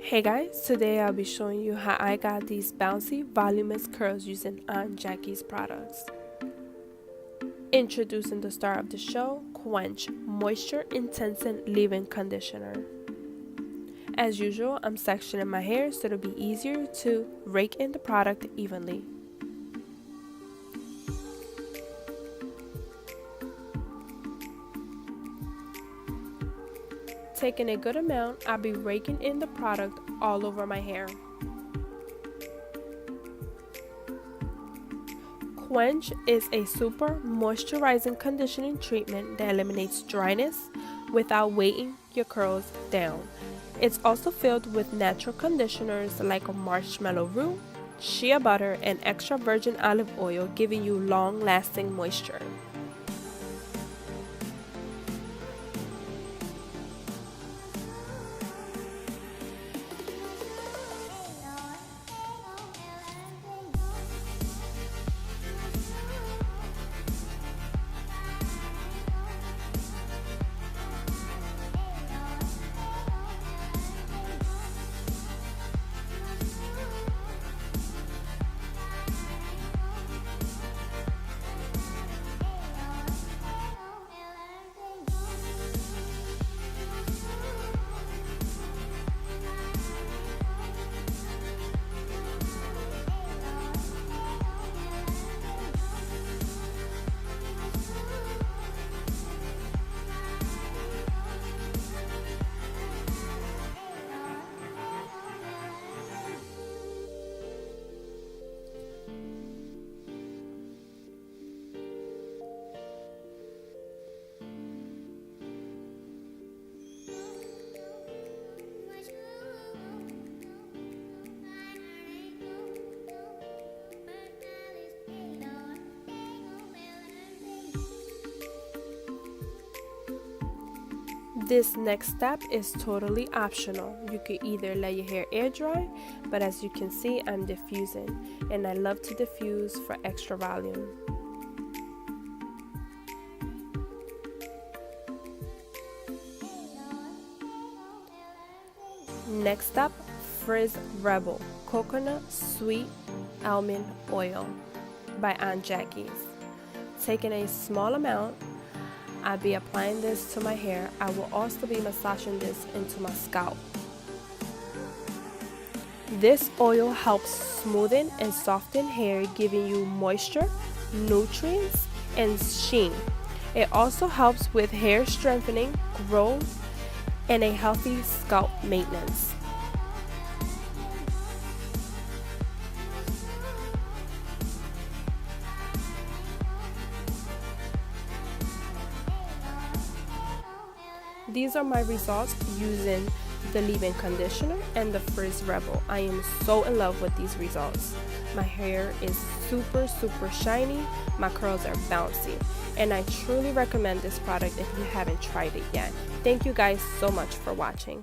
Hey guys, today I'll be showing you how I got these bouncy, voluminous curls using Aunt Jackie's products. Introducing the star of the show, Quench Moisture Intensing Leave-In Conditioner. As usual, I'm sectioning my hair so it'll be easier to rake in the product evenly. Taking a good amount, I'll be raking in the product all over my hair. Quench is a super moisturizing conditioning treatment that eliminates dryness without weighing your curls down. It's also filled with natural conditioners like Marshmallow Root, shea butter, and extra virgin olive oil, giving you long-lasting moisture. This next step is totally optional. You could either let your hair air dry, but as you can see, I'm diffusing, and I love to diffuse for extra volume. Next up, Frizz Rebel Coconut Sweet Almond Oil by Aunt Jackies. Taking a small amount, I'll be applying this to my hair. I will also be massaging this into my scalp. This oil helps smoothen and soften hair, giving you moisture, nutrients, and sheen. It also helps with hair strengthening, growth, and a healthy scalp maintenance. These are my results using the leave-in conditioner and the Frizz Rebel. I am so in love with these results. My hair is super shiny, my curls are bouncy, and I truly recommend this product if you haven't tried it yet. Thank you guys so much for watching.